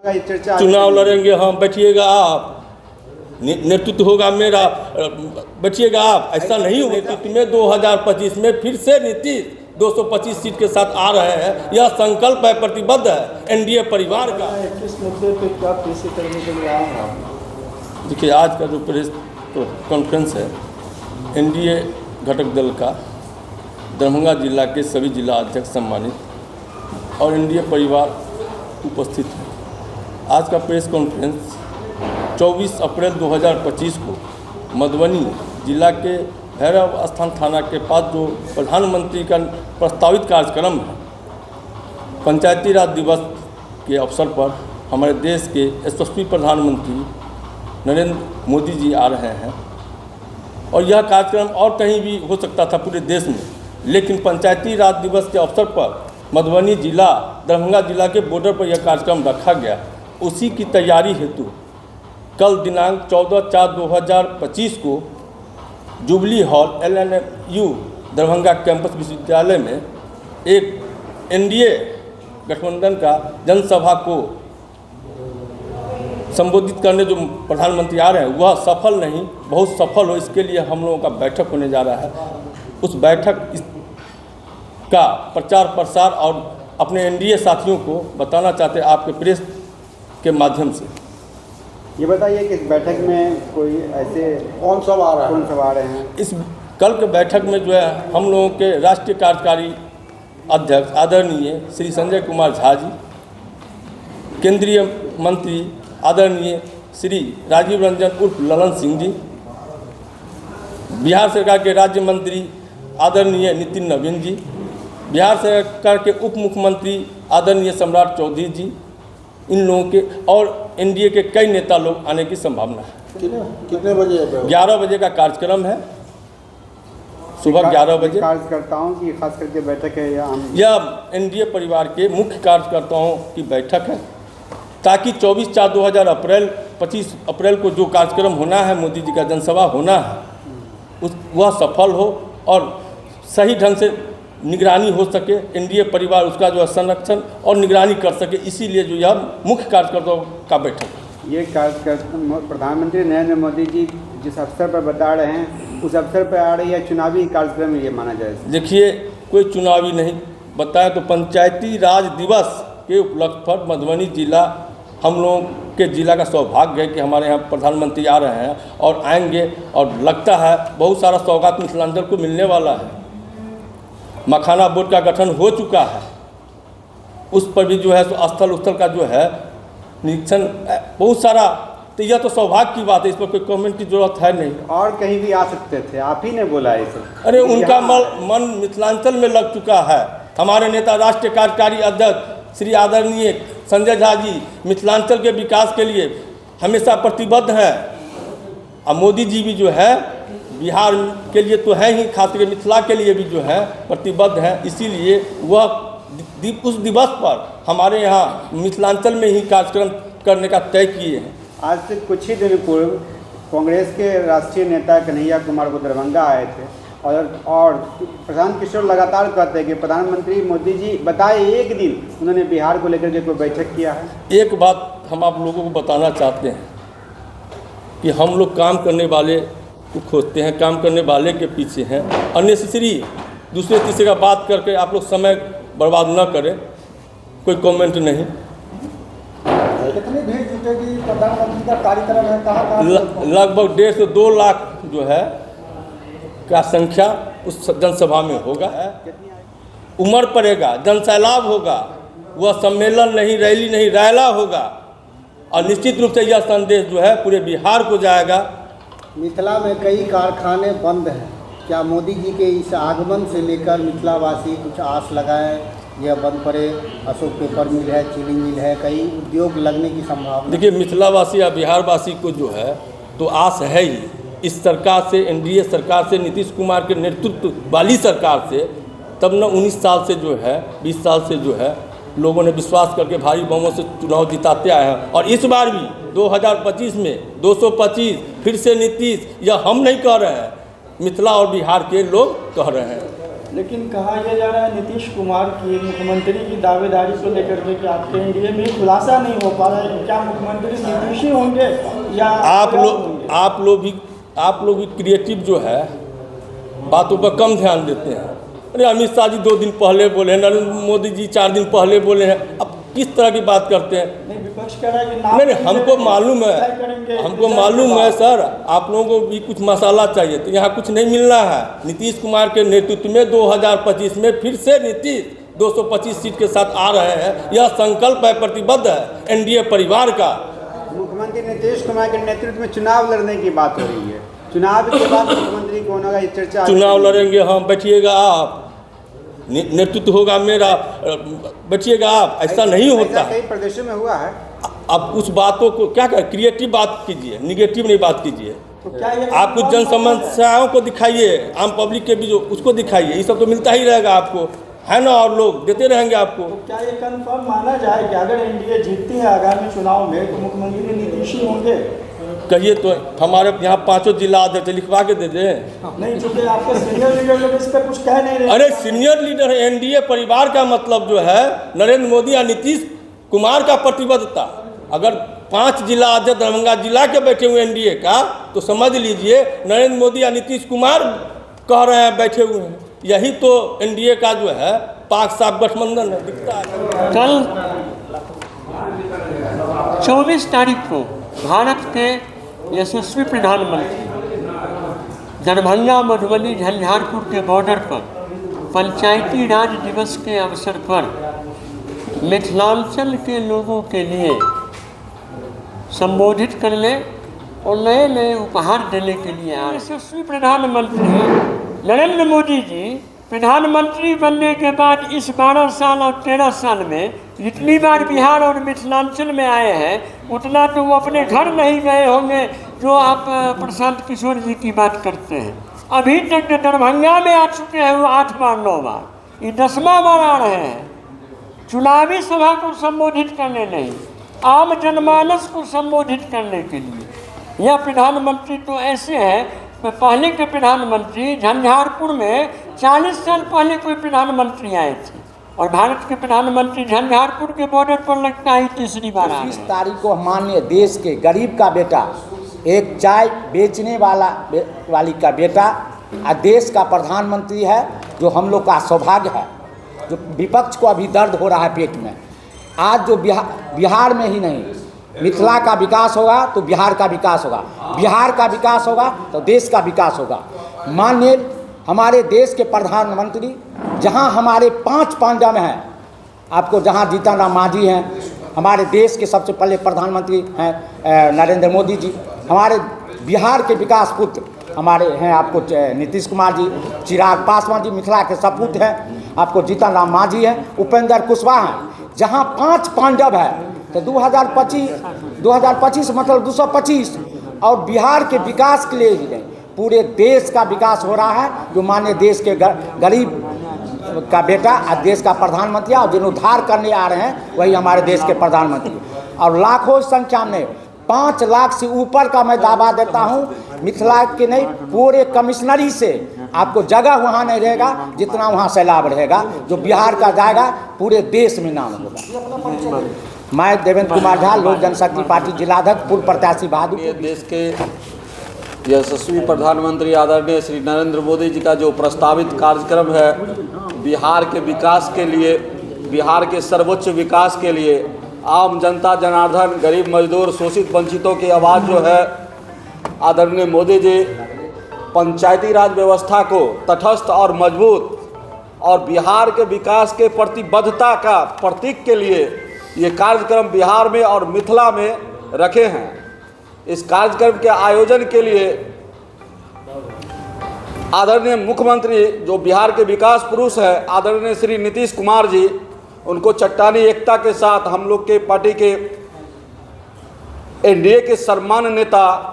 चुनाव लड़ेंगे हम, बैठिएगा आप, नेतृत्व होगा मेरा, बैठिएगा आप। ऐसा नहीं होगा। नेतृत्व में 2025 में फिर से नीतीश 225 सीट के साथ आ रहे हैं। यह संकल्प है, प्रतिबद्ध है एनडीए परिवार का। किस मुद्दे पे क्या पेशी करने के लिए आए हैं? देखिए, आज का जो प्रेस कॉन्फ्रेंस है एनडीए घटक दल का, दरभंगा जिला के सभी जिला अध्यक्ष सम्मानित और एनडीए परिवार उपस्थित है। आज का प्रेस कॉन्फ्रेंस 24 अप्रैल 2025 को मधुबनी जिला के भैरव स्थान थाना के पास जो प्रधानमंत्री का प्रस्तावित कार्यक्रम है, पंचायती राज दिवस के अवसर पर हमारे देश के यशस्वी प्रधानमंत्री नरेंद्र मोदी जी आ रहे हैं। और यह कार्यक्रम और कहीं भी हो सकता था पूरे देश में, लेकिन पंचायती राज दिवस के अवसर पर मधुबनी जिला, दरभंगा जिला के बॉर्डर पर यह कार्यक्रम रखा गया। उसी की तैयारी हेतु कल दिनांक 14/4/2025 को jubilee hall LNU Darbhanga campus विश्वविद्यालय में एक एनडीए गठबंधन का जनसभा को संबोधित करने जो प्रधानमंत्री आ रहे हैं वह सफल नहीं, बहुत सफल हो, इसके लिए हम लोगों का बैठक होने जा रहा है। उस बैठक का प्रचार प्रसार और अपने एनडीए साथियों को बताना चाहते हैं आपके प्रेस के माध्यम से। ये बताइए कि इस बैठक में कोई ऐसे कौन सब आ रहे हैं? इस कल के बैठक में जो है हम लोगों के राष्ट्रीय कार्यकारी अध्यक्ष आदरणीय श्री संजय कुमार झा जी, केंद्रीय मंत्री आदरणीय श्री राजीव रंजन उर्फ ललन सिंह जी, बिहार सरकार के राज्य मंत्री आदरणीय नितिन नवीन जी, बिहार सरकार के उप मुख्यमंत्री आदरणीय सम्राट चौधरी जी, इन लोगों के और एनडीए के कई नेता लोग आने की संभावना है। कितने बजे? 11 बजे का कार्यक्रम है, सुबह 11 बजे। कार्यकर्ताओं की खास करके बैठक है यह एनडीए परिवार के मुख्य कार्यकर्ताओं की बैठक है, ताकि 25 अप्रैल को जो कार्यक्रम होना है, मोदी जी का जनसभा होना है, वह सफल हो और सही ढंग से निगरानी हो सके, एनडीए परिवार उसका जो है संरक्षण और निगरानी कर सके, इसीलिए जो यह मुख्य कार्यकर्ताओं का बैठक है। ये कार्यकर्ता प्रधानमंत्री नरेंद्र मोदी जी जिस अवसर पर बता रहे हैं उस अवसर पर आ रही है चुनावी कार्यक्रम ये माना जाए? देखिए, कोई चुनावी नहीं बताया तो पंचायती राज दिवस के उपलक्ष्य पर मधुबनी जिला, हम लोगों के जिला का सौभाग्य है कि हमारे यहाँ प्रधानमंत्री आ रहे हैं और आएंगे, और लगता है बहुत सारा सौगात मिथिलांचल को मिलने वाला है। मखाना बोर्ड का गठन हो चुका है, उस पर भी जो है स्थल उस्थल का जो है निरीक्षण बहुत सारा, तो यह तो सौभाग्य की बात है, इस पर कोई कमेंट की जरूरत है नहीं। और कहीं भी आ सकते थे, आप ही ने बोला इसे। अरे उनका मन मिथिलांचल में लग चुका है। हमारे नेता राष्ट्रीय कार्यकारी अध्यक्ष श्री आदरणीय संजय झा जी मिथिलांचल के विकास के लिए हमेशा प्रतिबद्ध हैं, और मोदी जी भी जो है बिहार के लिए तो है ही, खासकर मिथिला के लिए भी जो है प्रतिबद्ध है। इसीलिए वह उस दिवस पर हमारे यहाँ मिथिलांचल में ही कार्यक्रम करने का तय किए हैं। आज से कुछ ही दिन पूर्व कांग्रेस के राष्ट्रीय नेता कन्हैया कुमार को दरभंगा आए थे और प्रशांत किशोर लगातार कहते हैं कि प्रधानमंत्री मोदी जी बताए एक दिन उन्होंने बिहार को लेकर के कोई बैठक किया है। एक बात हम आप लोगों को बताना चाहते हैं कि हम लोग काम करने वाले को खोजते हैं, काम करने वाले के पीछे हैं। अननेसेसरी दूसरे तीसरे का बात करके आप लोग समय बर्बाद न करें, कोई कमेंट नहीं। कितनी भीड़ जुटेगी? प्रधानमंत्री का कार्यक्रम है, कहाँ लगभग 1.5 से 2 लाख जो है का संख्या उस जनसभा में होगा। उमड़ पड़ेगा, जनसैलाब होगा, वह सम्मेलन नहीं, रैली नहीं, रैला होगा, और निश्चित रूप से यह संदेश जो है पूरे बिहार को जाएगा। मिथिला में कई कारखाने बंद हैं, क्या मोदी जी के इस आगमन से लेकर मिथिलावासी कुछ आस लगाएं? यह बंद पड़े, अशोक पेपर मिल है, चीनी मिल है, कई उद्योग लगने की संभावना। देखिए, मिथिलावासी या बिहारवासी को जो है तो आस है ही इस सरकार से, एनडीए सरकार से, नीतीश कुमार के नेतृत्व वाली सरकार से। तब न 19 साल से जो है, 20 साल से जो है लोगों ने विश्वास करके भारी बहुमत से चुनाव जिताते आए हैं, और इस बार भी 2025 में 225 फिर से नीतीश। यह हम नहीं कह रहे हैं, मिथिला और बिहार के लोग कह रहे हैं। लेकिन कहा यह जा रहा है नीतीश कुमार की मुख्यमंत्री की दावेदारी को लेकर के कि आपके एनडीए में खुलासा नहीं हो पा रहा है, क्या मुख्यमंत्री नीतीश ही होंगे या आप लोग भी क्रिएटिव जो है बातों पर कम ध्यान देते हैं। अरे अमित शाह जी 2 दिन पहले बोले हैं, नरेंद्र मोदी जी 4 दिन पहले बोले हैं, अब किस तरह की बात करते हैं? नहीं, विपक्ष कह रहा है कि नाम नहीं, हमको मालूम है सर, आप लोगों को भी कुछ मसाला चाहिए, तो यहाँ कुछ नहीं मिलना है। नीतीश कुमार के नेतृत्व में 2025 में फिर से नीतीश 225 सीट के साथ आ रहे हैं, यह संकल्प है, प्रतिबद्ध है एनडीए परिवार का। मुख्यमंत्री नीतीश कुमार के नेतृत्व में चुनाव लड़ने की बात हो रही है, चुनाव के बाद मुख्यमंत्री कौन होगा ये चर्चा। चुनाव लड़ेंगे हम, बैठिएगा आप, नेतृत्व होगा मेरा, बैठिएगा आप, ऐसा नहीं होता। कई प्रदेशों में हुआ है। अब उस बातों को क्या कर, क्रिएटिव बात कीजिए, निगेटिव नहीं बात कीजिए। तो क्या ये आप कुछ जन समस्याओं को दिखाइए, आम पब्लिक के भी उसको दिखाइए, ये सब तो मिलता ही रहेगा आपको, है ना, और लोग देते रहेंगे आपको। तो क्या ये कंफर्म माना जाए कि अगर एनडीए जीतती है आगामी चुनाव में तो मुख्यमंत्री नीतीश ही होंगे? कहिए तो, हमारे यहाँ 5 जिला अध्यक्ष लिखवा के दे दें। नहीं, चूंकि आपके सीनियर लीडर लोग इस पर कुछ कह नहीं रहे। अरे सीनियर लीडर एनडीए परिवार का मतलब जो है नरेंद्र मोदी या नीतीश कुमार का प्रतिबद्धता। अगर 5 जिला अध्यक्ष दरभंगा जिला के बैठे हुए एनडीए का, तो समझ लीजिए नरेंद्र मोदी या नीतीश कुमार कह रहे हैं बैठे हुए हैं। यही तो एनडीए का जो है पाक साफ गठबंधन है, दिखता है। कल 24 तारीख को भारत के यशस्वी प्रधानमंत्री दरभंगा, मधुबनी, झंझारपुर के बॉर्डर पर पंचायती राज दिवस के अवसर पर मिथिलांचल के लोगों के लिए संबोधित करने और नए नए उपहार देने के लिए आए। यशस्वी प्रधानमंत्री नरेंद्र मोदी जी प्रधानमंत्री बनने के बाद इस 12 साल और 13 साल में जितनी बार बिहार और मिथिलांचल में आए हैं, उतना तो वो अपने घर नहीं गए होंगे जो आप प्रशांत किशोर जी की बात करते हैं। अभी तक जो दरभंगा में आ चुके हैं वो 8 बार 9 बार, ये 10वां बार आ रहे हैं। चुनावी सभा को संबोधित करने नहीं, आम जनमानस को संबोधित करने के लिए। यह प्रधानमंत्री तो ऐसे हैं, पहले के प्रधानमंत्री झंझारपुर में 40 साल पहले कोई प्रधानमंत्री आए थे, और भारत के प्रधानमंत्री झंझारपुर के बॉर्डर पर लगता है 3री बार आ रहे हैं। 20 तारीख को माननीय देश के गरीब का बेटा, एक चाय बेचने वाली का बेटा और देश का प्रधानमंत्री है, जो हम लोग का सौभाग्य है, जो विपक्ष को अभी दर्द हो रहा है पेट में। आज जो बिहार में ही नहीं, मिथिला का विकास होगा तो बिहार का विकास होगा, बिहार का विकास होगा तो देश का विकास होगा। माननीय हमारे देश के प्रधानमंत्री, जहां हमारे 5 पांडव हैं, आपको जहां जीतन राम मांझी हैं, हमारे देश के सबसे पहले प्रधानमंत्री हैं नरेंद्र मोदी जी, हमारे बिहार के विकास पुत्र हमारे हैं आपको नीतीश कुमार जी, चिराग पासवान जी मिथिला के सपूत हैं, आपको जीतन राम मांझी हैं, उपेंद्र कुशवाहा हैं। जहां 5 पांडव है तो 2025 मतलब 225, और बिहार के विकास के लिए ही नहीं, पूरे देश का विकास हो रहा है। जो माननीय देश के गरीब का बेटा और देश का प्रधानमंत्री और जिन्हें उद्धार करने आ रहे हैं, वही हमारे देश के प्रधानमंत्री। और लाखों संख्या में 5 लाख से ऊपर का मैं दावा देता हूं, मिथिला के नहीं पूरे कमिश्नरी से आपको जगह वहां नहीं रहेगा जितना वहां सैलाब रहेगा। जो बिहार का जाएगा पूरे देश में नाम होगा। मैं देवेंद्र कुमार झा, लोक जनशक्ति पार्टी जिलाध्यक्ष, पूर्व प्रत्याशी बहादुरपुर। देश के यशस्वी प्रधानमंत्री आदरणीय श्री नरेंद्र मोदी जी का जो प्रस्तावित कार्यक्रम है, बिहार के विकास के लिए, बिहार के सर्वोच्च विकास के लिए, आम जनता जनार्दन, गरीब मजदूर, शोषित वंचितों की आवाज़ जो है, आदरणीय मोदी जी पंचायती राज व्यवस्था को तटस्थ और मजबूत और बिहार के विकास के प्रतिबद्धता का प्रतीक के लिए ये कार्यक्रम बिहार में और मिथिला में रखे हैं। इस कार्यक्रम के आयोजन के लिए आदरणीय मुख्यमंत्री, जो बिहार के विकास पुरुष है, आदरणीय श्री नीतीश कुमार जी, उनको चट्टानी एकता के साथ हम लोग के पार्टी के एनडीए के सम्मान्य नेता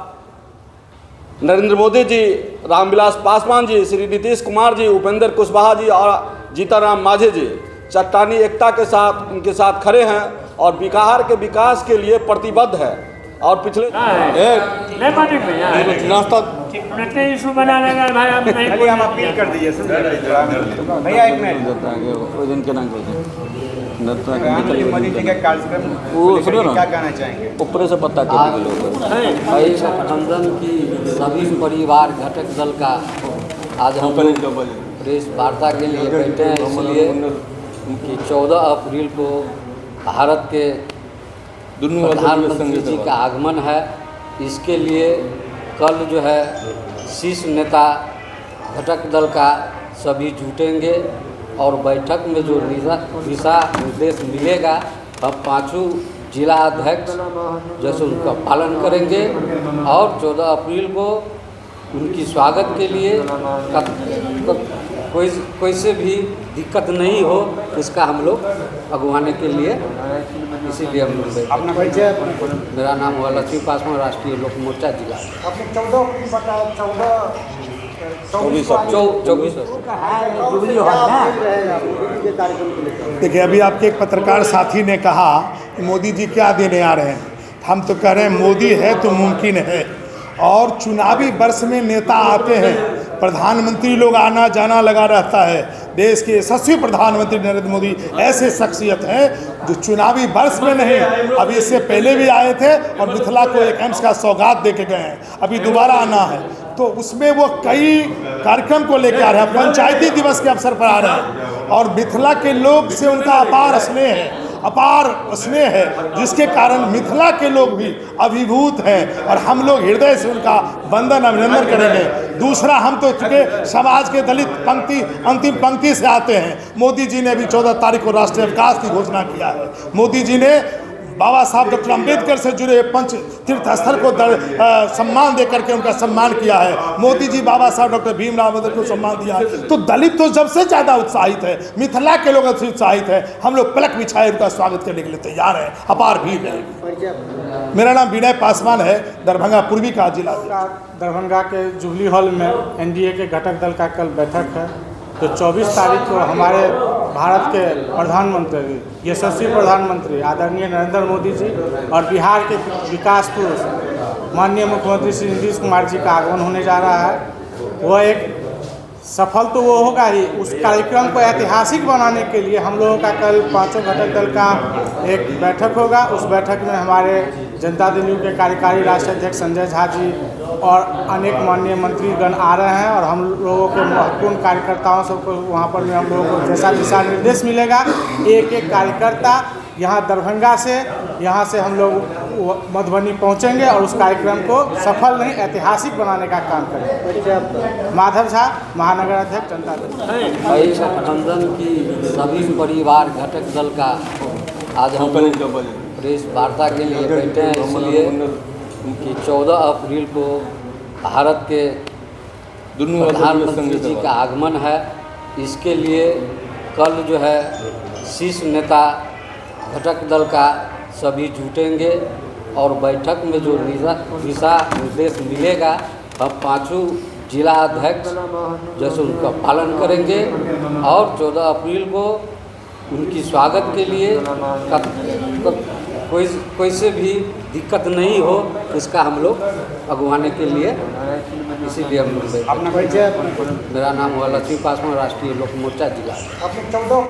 नरेंद्र मोदी जी, रामविलास पासवान जी, श्री नीतीश कुमार जी, उपेंद्र कुशवाहा जी और जीतन राम मांझी जी चट्टानी एकता के साथ उनके साथ खड़े हैं और बिहार के विकास के लिए प्रतिबद्ध है। और पिछले नाश्ता अपने इशू बना लेगा भाई, आप नहीं चलिए हम अपील कर दीजिए भैया एक मिनट। प्रधानमंत्री मोदी जी के कार्यक्रम वो सुनो ना। क्या कहना चाहेंगे? ऊपर से पता भाई गठबंधन की सभी परिवार घटक दल का आज हम लोग प्रेस वार्ता के लिए बैठे हैं, इसलिए कि 14 अप्रैल को भारत के प्रधानमंत्री जी का आगमन है। इसके लिए कल जो है शीर्ष नेता घटक दल का सभी जुटेंगे और बैठक में जो दिशा निर्देश मिलेगा हम पांचों जिला अध्यक्ष जैसे उनका पालन करेंगे और 14 अप्रैल को उनकी स्वागत के लिए कोई से भी दिक्कत नहीं हो, इसका हम लोग अगवाने के लिए इसीलिए हम लोग अपना परिचय। मेरा नाम हुआ लक्ष्मी पासवान, राष्ट्रीय लोक मोर्चा जिला। आपने 14 बताया, 24 देखिए, अभी आपके एक पत्रकार साथी ने कहा कि मोदी जी क्या देने आ रहे हैं। हम तो कह रहे हैं मोदी है तो मुमकिन है, और चुनावी वर्ष में नेता आते हैं, प्रधानमंत्री लोग आना जाना लगा रहता है। देश के यशस्वी प्रधानमंत्री नरेंद्र मोदी ऐसे शख्सियत हैं जो चुनावी वर्ष में नहीं, अभी इससे पहले भी आए थे और मिथिला को एक एम्स का सौगात दे के गए हैं, अभी दोबारा आना है। तो उसमें वो कई कार्यक्रम को लेकर आ रहे हैं, पंचायती दिवस के अवसर पर आ रहे हैं और मिथिला के लोग से उनका अपार स्नेह है, जिसके कारण मिथिला के लोग भी अभिभूत हैं और हम लोग हृदय से उनका वंदन अभिनंदन करेंगे। दूसरा, हम तो चूँकि समाज के दलित अंतिम पंक्ति से आते हैं। मोदी जी ने अभी 14 तारीख को राष्ट्रीय अवकाश की घोषणा किया है। मोदी जी ने बाबा साहब डॉक्टर अम्बेडकर से जुड़े पंच तीर्थ स्थल को सम्मान दे करके उनका सम्मान किया है। मोदी जी बाबा साहब डॉक्टर भीमराव अम्बेडकर को सम्मान दिया है। तो दलित तो सबसे ज़्यादा उत्साहित है, मिथिला के लोग सबसे उत्साहित है। हम लोग पलक बिछाए उनका स्वागत करने के लिए तैयार हैं, अपार भीड़ है। मेरा नाम विनय पासवान है, दरभंगा पूर्वी का जिला। दरभंगा के जुबली हॉल में एनडीए के घटक दल का कल बैठक है। तो 24 तारीख को हमारे भारत के प्रधानमंत्री, यशस्वी प्रधानमंत्री आदरणीय नरेंद्र मोदी जी और बिहार के विकास पुरुष माननीय मुख्यमंत्री श्री नीतीश कुमार जी का आगमन होने जा रहा है। वह एक सफल तो वो होगा ही, उस कार्यक्रम को ऐतिहासिक बनाने के लिए हम लोगों का कल पांचों घटक दल का एक बैठक होगा। उस बैठक में हमारे जनता दल के कार्यकारी राष्ट्रीय अध्यक्ष संजय झा जी और अनेक माननीय मंत्रीगण आ रहे हैं और हम लोगों के महत्वपूर्ण कार्यकर्ताओं सबको वहाँ पर भी हम लोगों को जैसा दिशा निर्देश मिलेगा, एक एक कार्यकर्ता यहाँ दरभंगा से यहाँ से हम लोग मधुबनी पहुँचेंगे और उस कार्यक्रम को सफल नहीं ऐतिहासिक बनाने का काम करेंगे। माधव झा, महानगर अध्यक्ष जनता दल। भाई गठबंधन की सभी परिवार घटक दल का आज हम प्रेस वार्ता के लिए बैठे हैं, इसलिए कि 14 अप्रैल को भारत के प्रधानमंत्री जी का आगमन है। इसके लिए कल जो है शीर्ष नेता घटक दल का सभी जुटेंगे और बैठक में जो दिशा निर्देश मिलेगा हम पांचों जिला अध्यक्ष जैसे उनका पालन करेंगे और 14 अप्रैल को उनकी स्वागत के लिए कोई से भी दिक्कत नहीं हो, इसका हम लोग अगवाने के लिए इसीलिए हम लोग। अपना परिचय। मेरा नाम हुआ लक्ष्मी पासवान, राष्ट्रीय लोक मोर्चा जिला।